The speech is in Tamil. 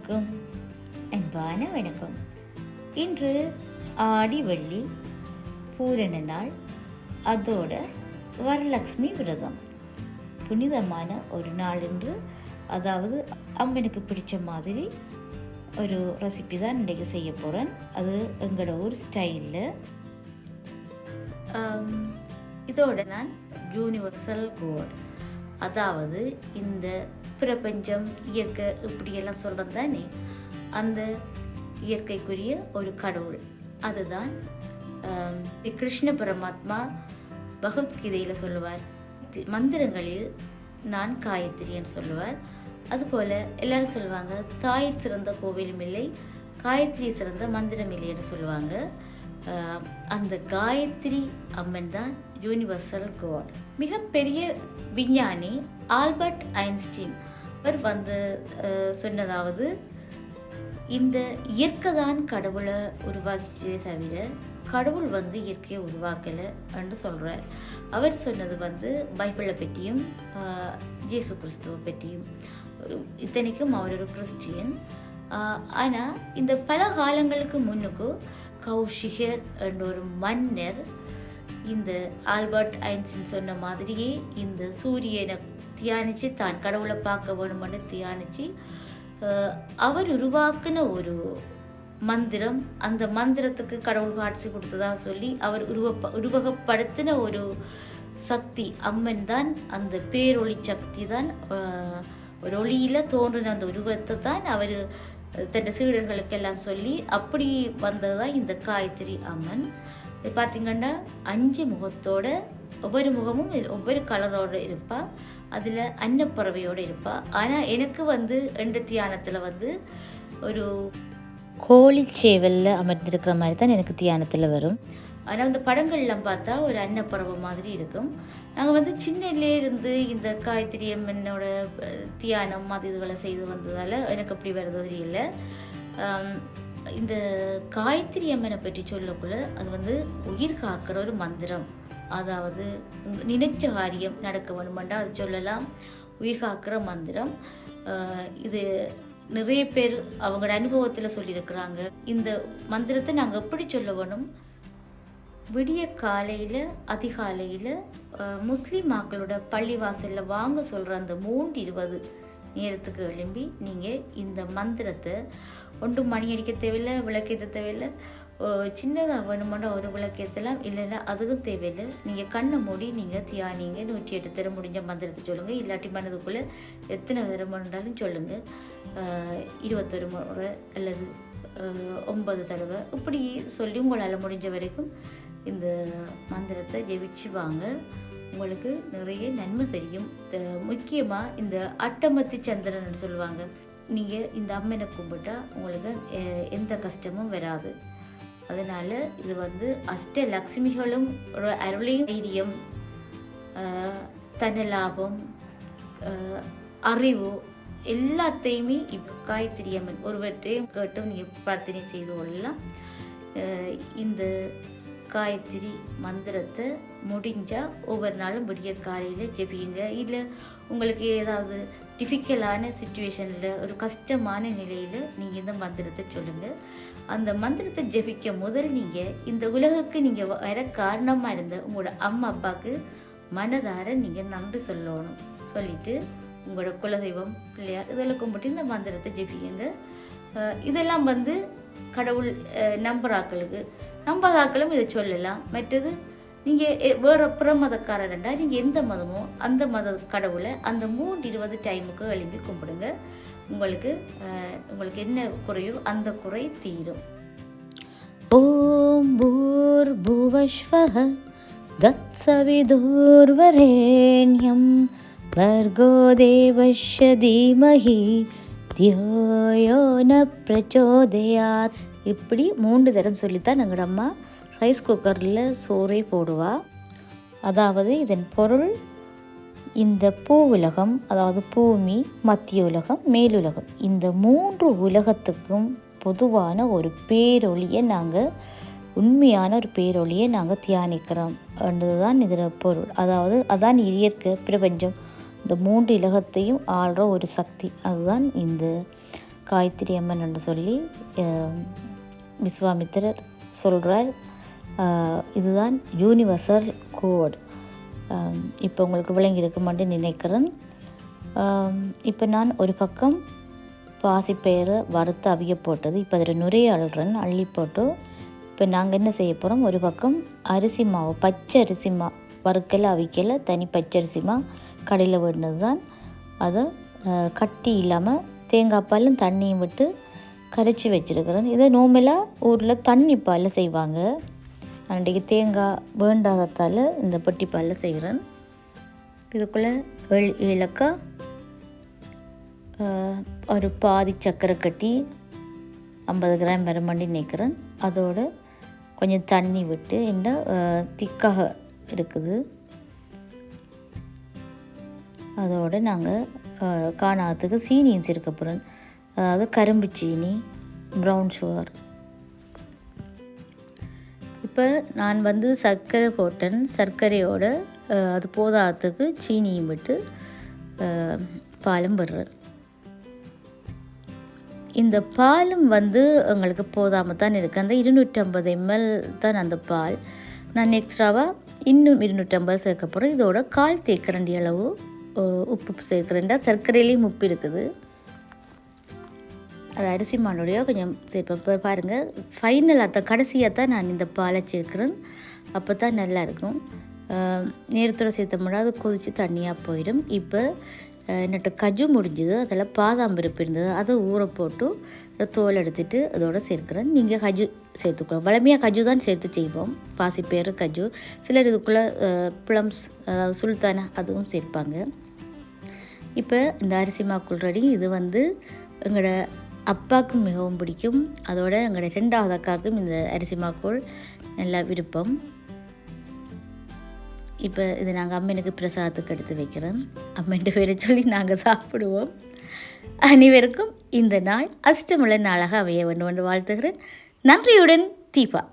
எல்லோருக்கும் அன்பான வணக்கம். இன்று ஆடி வெள்ளி பூரண நாள், அதோட வரலட்சுமி விரதம். புனிதமான ஒரு நாள் என்று, அதாவது அம்மனுக்கு பிடிச்ச மாதிரி ஒரு ரெசிபி தான் இன்றைக்கு செய்ய போகிறேன். அது எங்களோட ஒரு ஸ்டைலில். இதோட நான் யூனிவர்சல் கோட், அதாவது இந்த பிரபஞ்சம் இயற்கை இப்படியெல்லாம் சொல்கிறது தானே, அந்த இயற்கைக்குரிய ஒரு கடவுள். அதுதான் கிருஷ்ண பரமாத்மா பகவத்கீதையில் சொல்லுவார். மந்திரங்களில் நான் காயத்ரின்னு சொல்லுவார். அதுபோல் எல்லாரும் சொல்லுவாங்க, தாய் சிறந்த கோவிலும் இல்லை, காயத்ரி சிறந்த மந்திரம் இல்லைன்னு சொல்லுவாங்க. அந்த காயத்ரி அம்மன் தான் யூனிவர்சல் காட். மிகப்பெரிய விஞ்ஞானி ஆல்பர்ட் ஐன்ஸ்டீன் அவர் சொன்னதாவது, இந்த இயற்கை தான் கடவுளை உருவாக்கிச்சே தவிர கடவுள் இயற்கையை உருவாக்கலை என்று சொல்கிறார். அவர் சொன்னது பைபிளை பற்றியும் இயேசு கிறிஸ்துவை பற்றியும். இத்தனைக்கும் அவர் ஒரு கிறிஸ்டியன். ஆனால் இந்த பல காலங்களுக்கு முன்னுக்கு கௌஷிகர் என்ற ஒரு மன்னர் இந்த ஆல்பர்ட் ஐன்ஸ்டீன் சொன்ன மாதிரியே இந்த சூரியனை தியானித்து தான் கடவுளை பார்க்க வேணுமென்னு தியானித்து அவர் உருவாக்கின ஒரு மந்திரம், அந்த மந்திரத்துக்கு கடவுள் காட்சி கொடுத்ததா சொல்லி அவர் உருவகப்படுத்தின ஒரு சக்தி அம்மன் தான். அந்த பேரொளி சக்தி தான், ஒரு ஒளியில் தோன்றின அந்த உருவத்தை தான் அவர் தன் சீடர்களுக்கெல்லாம் சொல்லி அப்படி வந்தது தான் இந்த காயத்ரி அம்மன். பார்த்திங்கன்னா 5 முகத்தோட, ஒவ்வொரு முகமும் ஒவ்வொரு கலரோடு இருப்பாள். அதில் அன்னப்பறவையோடு இருப்பாள். ஆனால் எனக்கு எந்த தியானத்தில் ஒரு கோழிச்சேவலில் அமர்ந்திருக்கிற மாதிரி தான் எனக்கு தியானத்தில் வரும். ஆனால் இந்த படங்கள்லாம் பார்த்தா ஒரு அன்னப்பறவை மாதிரி இருக்கும். நாங்கள் சின்னலே இருந்து இந்த காயத்ரி அம்மனோட தியானம் அது இதுகளை செய்து வந்ததால் எனக்கு அப்படி வருது இல்லை. இந்த காயத்ரி அம்மனை பற்றி சொல்லக்குள்ள அது உயிர் காக்கிற ஒரு மந்திரம். அதாவது நினைச்ச காரியம் நடக்க வேணுமெண்டா அது சொல்லலாம், உயிர் காக்கிற மந்திரம். இது நிறைய பேர் அவங்களோட அனுபவத்தில் சொல்லியிருக்கிறாங்க. இந்த மந்திரத்தை நாங்கள் எப்படி சொல்ல வேணும், விடிய காலையில் அதிகாலையில் முஸ்லீம் மக்களோட பள்ளிவாசலில் வாங்க சொல்கிற அந்த 3:20 நேரத்துக்கு எழும்பி நீங்கள் இந்த மந்திரத்தை ஒன்றும் மணி அடிக்க தேவையில்லை, விளக்கேற்ற தேவையில்லை, சின்னதாக வேணுமெண்டா ஒரு விளக்கேற்றலாம், இல்லைன்னா அதுவும் தேவையில்லை. நீங்கள் கண்ணை மூடி நீங்கள் தியானிங்க. 108 தடவை முடிஞ்ச மந்திரத்தை சொல்லுங்கள். இல்லாட்டி மனதுக்குள்ளே எத்தனை தடவை வேண்டாலும் சொல்லுங்கள். 21 முறை அல்லது 9 தடவை இப்படி சொல்லி உங்களால் முடிஞ்ச வரைக்கும் இந்த மந்திரத்தை ஜெபிச்சு வாங்க. உங்களுக்கு நிறைய நன்மை தெரியும். முக்கியமாக இந்த அட்டமத்தி சந்திரன் சொல்லுவாங்க. நீங்கள் இந்த அம்மனை கும்பிட்டா உங்களுக்கு எந்த கஷ்டமும் வராது. அதனால் இது அஷ்டலக்ஷ்மிகளும் ஒரு அருளையும் தைரியம், தனலாபம், அறிவு எல்லாத்தையுமே இப்போ காயத்ரி அம்மன் ஒருவற்றையும் கேட்டும் நீங்கள் பிரார்த்தனை செய்து கொள்ளலாம். இந்த காயத்ரி மந்திரத்தை முடிஞ்சால் ஒவ்வொரு நாளும் விடிய காலையில் ஜெபியுங்க. இல்லை உங்களுக்கு ஏதாவது டிஃபிகல்ட்டான சுச்சுவேஷனில் ஒரு கஷ்டமான நிலையில் நீங்கள் இந்த மந்திரத்தை சொல்லுங்கள். அந்த மந்திரத்தை ஜெபிக்க முதல் நீங்கள் இந்த உலகுக்கு நீங்கள் வர காரணமாக இருந்த உங்களோட அம்மா அப்பாவுக்கு மனதார நீங்கள் நன்றி சொல்லணும். சொல்லிவிட்டு உங்களோட குலதெய்வம் பிள்ளையார் இதெல்லாம் கும்பிட்டு இந்த மந்திரத்தை ஜெபிக்குங்க. இதெல்லாம் கடவுள் நம்புறாக்களுக்கு, நம்பாதாக்களும் இதை சொல்லலாம். மற்றது நீங்கள் வேறு புறமதக்காரர்ண்டா நீங்கள் எந்த மதமோ அந்த மத கடவுளை அந்த 3:20 டைமுக்கு எழுப்பி கும்பிடுங்க. உங்களுக்கு என்ன குறையோ அந்த குறை தீரும். ஓம் பூர்புவஸ்வஹ தத்சவிதுர்வரேண்யம் பர்கோ தேவஸ்ய தீமஹி தியோயோ ந பிரச்சோதயாத். இப்படி 3 தரம் சொல்லித்தான் எங்களோட அம்மா ரைஸ் குக்கரில் சோறே போடுவா. அதாவது இதன் பொருள், இந்த பூவுலகம், அதாவது பூமி, மத்திய உலகம், மேலுலகம், இந்த 3 உலகத்துக்கும் பொதுவான ஒரு பேரொளியை நாங்கள், உண்மையான ஒரு பேரொளியை நாங்கள் தியானிக்கிறோம் என்றதுதான் இதில் பொருள். அதாவது அதான் இயற்கை பிரபஞ்சம், இந்த 3 உலகத்தையும் ஆள்ற ஒரு சக்தி. அதுதான் இந்த காயத்ரி அம்மன் என்று சொல்லி விஸ்வாமித்திரர் சொல்கிறார். இதுதான் யூனிவர்சல் கோட். இப்போ உங்களுக்கு விளங்கியிருக்குமென்று நினைக்கிறேன். இப்போ நான் ஒரு பக்கம் பாசிப்பயிரை வறுத்து அவிய போட்டது. இப்போ அதில் நுரைய அள்ளி போட்டு இப்போ நாங்கள் என்ன செய்ய போகிறோம், ஒரு பக்கம் அரிசி மாவு, பச்சை அரிசி வறுக்கலை அவிக்கலை, தனி பச்சரிசி கடையில் வேண்டினது தான். அதை கட்டி இல்லாமல் தேங்காய் பாலும் தண்ணியும் விட்டு கரைச்சி வச்சுருக்கிறேன். இதை நார்மலாக ஊரில் தண்ணி பாலில் செய்வாங்க. அன்றைக்கு தேங்காய் வேண்டாததால் இந்த பொட்டி பாலில் செய்கிறேன். இதுக்குள்ளே ஏலக்காய், ஒரு பாதி சர்க்கரை கட்டி 50 கிராம் வர மண்டி நிற்கிறேன். அதோடு கொஞ்சம் தண்ணி விட்டு என்ன திக்காக இருக்குது. அதோடு நாங்கள் காணாததுக்கு சீனியும் சேர்க்க போகிறோம். அதாவது கரும்பு சீனி, ப்ரௌன் சுகர். இப்போ நான் வந்து சர்க்கரை போட்டேன். சர்க்கரையோடு அது போதாததுக்கு சீனியும் விட்டு பாலும் விடுறேன். இந்த பாலும் வந்து எங்களுக்கு போதாமல் தான் இருக்குது. அந்த 250 ml தான் அந்த பால். நான் எக்ஸ்ட்ராவாக இன்னும் 250 சேர்க்க போகிறேன். இதோட 1/4 தேக்கரண்டி அளவு உப்பு சேர்க்கிறேன்டா. சர்க்கரையிலையும் உப்பு இருக்குது. அது அரிசி மானுடைய கொஞ்சம் சேர்ப்பேன். இப்போ பாருங்கள், ஃபைனலாக தான் கடைசியாக தான் நான் இந்த பாலை சேர்க்குறேன். அப்போ தான் நல்லாயிருக்கும். நேரத்தோடு சேர்த்த முடியாது, கொதித்து தண்ணியாக போயிடும். இப்போ என்னட்ட கஜு முடிஞ்சுது, அதில் பாதாம் பருப்பு இருந்தது, அதை ஊற போட்டு தோல் எடுத்துட்டு அதோடு சேர்க்குறேன். நீங்கள் கஜு சேர்த்துக்கலாம். வளமையாக கஜு தான் சேர்த்து செய்வோம். பாசிப்பயிறு கஜு. சிலர் இதுக்குள்ளே ப்ளம்ஸ், அதாவது சுல்தானா, அதுவும் சேர்ப்பாங்க. இப்போ இந்த அரிசி மாக்குள் ரெடி. இது வந்து எங்களோட அப்பாவுக்கும் மிகவும் பிடிக்கும். அதோட எங்களோட 2வது அக்காவுக்கும் இந்த அரிசி மாக்குள் நல்லா விருப்பம். இப்போ இது நாங்கள் அம்மனுக்கு பிரசாதத்துக்கு எடுத்து வைக்கிறோம். அம்மன் பேரை சொல்லி நாங்கள் சாப்பிடுவோம். அனைவருக்கும் இந்த நாள் அஷ்டமுள்ள நாளாக அமைய வேண்டும் என்று வாழ்த்துகிறேன். நன்றியுடன் தீபா.